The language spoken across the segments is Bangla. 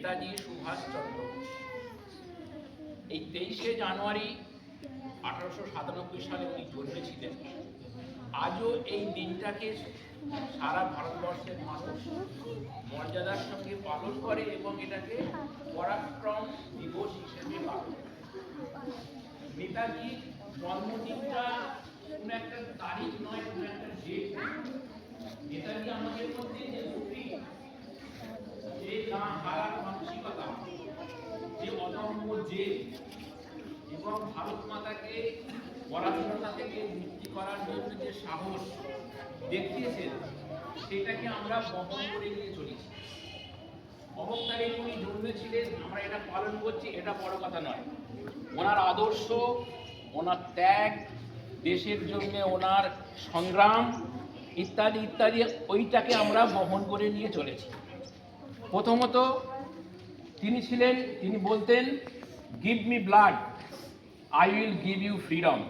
নেতাজি সুভাষচন্দ্র এই 23শে জানুয়ারি 1897 সালে উনি জন্মেছিলেন। আজও এই দিনটাকে সারা ভারতবর্ষের মানুষ মর্যাদার সঙ্গে পালন করে এবং এটাকে পরাক্রম দিবস হিসেবে পালন করে। নেতাজির জন্মদিনটা কোন একটা তারিখ নয়, কোন একটা ডেট। নেতাজি আমাদের মধ্যে যে যে না হারার মানসিকতা, যে অদম্য জেদ এবং ভারত মাতাকে পরাধীনতা থেকে মুক্তি করার জন্য যে সাহস দেখিয়েছেন, সেটাকে আমরা বহন করে নিয়ে চলেছি। অমুক তারিখ উনি জন্মেছিলেন, আমরা এটা পালন করছি, এটা বড় কথা নয়। ওনার আদর্শ, ওনার ত্যাগ, দেশের জন্য ওনার সংগ্রাম ইত্যাদি ইত্যাদি, ওইটাকে আমরা বহন করে নিয়ে চলেছি। প্রথমত তিনি বলতেন, give me blood, I will give you freedom.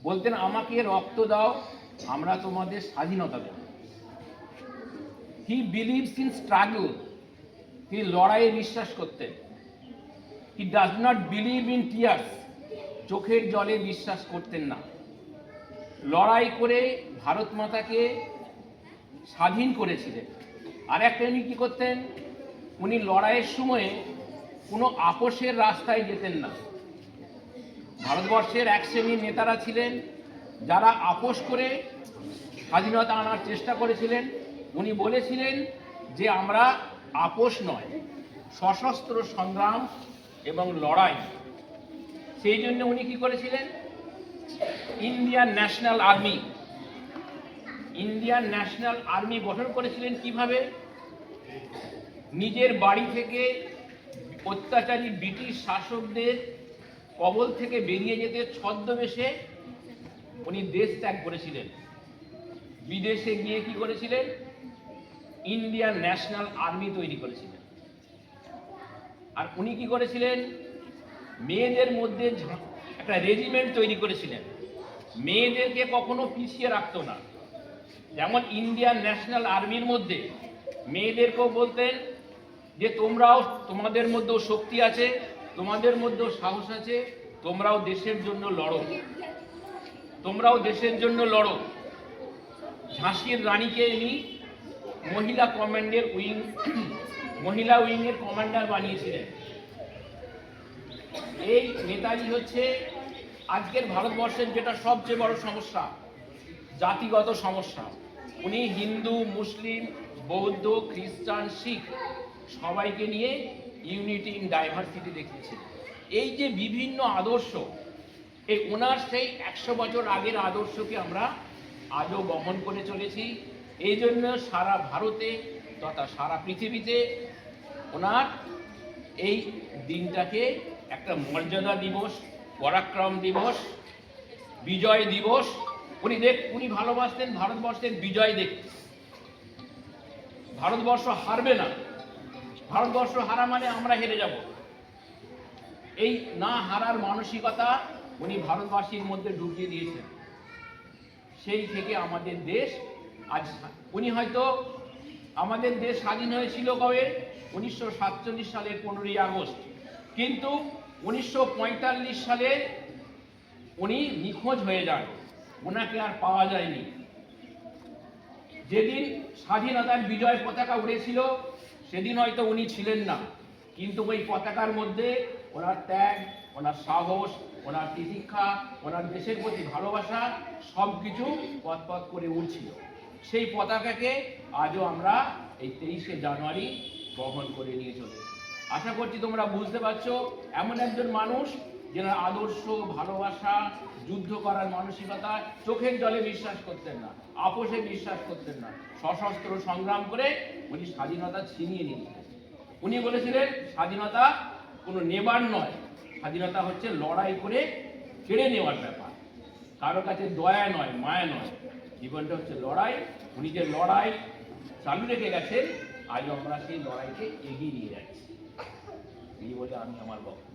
বলতেন, আমাকে রক্ত দাও, আমরা তোমাদের স্বাধীনতা দেব। হি বিলিভস ইন স্ট্রাগল, তিনি লড়াইয়ে বিশ্বাস করতেন। He does not believe in tears, চোখের জলে বিশ্বাস করতেন না। লড়াই করে ভারত মাতাকে স্বাধীন করেছিলেন। আর একটা উনি কী করতেন, উনি লড়াইয়ের সময়ে কোনো আপোষের রাস্তায় যেতেন না। ভারতবর্ষের এক শ্রেণীর নেতারা ছিলেন যারা আপোষ করে স্বাধীনতা আনার চেষ্টা করেছিলেন। উনি বলেছিলেন যে আমরা আপোষ নয়, সশস্ত্র সংগ্রাম এবং লড়াই। সেই জন্য উনি কি করেছিলেন, ইন্ডিয়ান ন্যাশনাল আর্মি গঠন করেছিলেন। কিভাবে? নিজের বাড়ি থেকে অত্যাচারী ব্রিটিশ শাসকদের কবল থেকে বেরিয়ে যেতে ছদ্মবেশে উনি দেশ ত্যাগ করেছিলেন। বিদেশে গিয়ে কি করেছিলেন, ইন্ডিয়ান ন্যাশনাল আর্মি তৈরি করেছিলেন। আর উনি কি করেছিলেন, মেয়েদের মধ্যে একটা রেজিমেন্ট তৈরি করেছিলেন। মেয়েদেরকে কখনো পিছিয়ে রাখতো না। যেমন ইন্ডিয়ান ন্যাশনাল আর্মির মধ্যে মেয়েদেরকেও বলতেন যে তোমরাও, তোমাদের মধ্যেও শক্তি আছে, তোমাদের মধ্যেও সাহস আছে, তোমরাও দেশের জন্য লড়ো। ঝাঁসির রানীকে ইনি মহিলা উইংয়ের কমান্ডার বানিয়েছিলেন। এই নেতাজি হচ্ছে আজকের ভারতবর্ষের যেটা সবচেয়ে বড় সমস্যা, জাতিগত সমস্যা। উনি হিন্দু, মুসলিম, বৌদ্ধ, খ্রিস্টান, শিখ সবাইকে নিয়ে ইউনিটি ইন ডাইভার্সিটি দেখিয়েছেন। এই যে বিভিন্ন আদর্শ, এই ওনার সেই 100 বছর আগের আদর্শকে আমরা আজও বহন করে চলেছি। এই জন্য সারা ভারতে তথা সারা পৃথিবীতে ওনার এই দিনটাকে একটা মর্যাদা দিবস, পরাক্রম দিবস, বিজয় দিবস। উনি ভালোবাসতেন ভারতবর্ষের বিজয় দেখতে। ভারতবর্ষ হারবে না, ভারতবর্ষ হারা মানে আমরা হেরে যাব, এই না হারার মানসিকতা উনি ভারতবাসীর মধ্যে ঢুকিয়ে দিয়েছেন। সেই থেকে আমাদের দেশ আজ, উনি হয়তো, আমাদের দেশ স্বাধীন হয়েছিল কবে? 1947 সালের 15ই আগস্ট। কিন্তু 1945 সালে উনি নিখোঁজ হয়ে যান, ওনাকে আর পাওয়া যায়নি। যেদিন স্বাধীনতার বিজয় পতাকা উড়েছিল সেদিন হয়তো উনি ছিলেন না, কিন্তু ওই পতাকার মধ্যে ওনার ত্যাগ, ওনার সাহস, ওনার তিতিক্ষা, ওনার দেশের প্রতি ভালোবাসা সব কিছু পথ করে উঠছিল। সেই পতাকাকে আজও আমরা এই 23শে জানুয়ারি বহন করে নিয়ে চলেছি। আশা করছি তোমরা বুঝতে পারছো, এমন একজন মানুষ যারা আদর্শ, ভালোবাসা, যুদ্ধ করার মানসিকতা, চোখের জলে বিশ্বাস করতেন না, আপোষে বিশ্বাস করতেন না, সশস্ত্র সংগ্রাম করে উনি স্বাধীনতা ছিনিয়ে নিয়েছিলেন। উনি বলেছিলেন স্বাধীনতা কোনো নেবার নয়, স্বাধীনতা হচ্ছে লড়াই করে কেড়ে নেওয়ার ব্যাপার। কারো কাছে দয়া নয়, মায়া নয়, জীবনটা হচ্ছে লড়াই। উনি যে লড়াই চালু রেখে গেছেন, আজও আমরা সেই লড়াইকে এগিয়ে নিয়ে যাচ্ছি। এই বলে আমি আমার বক্তব্য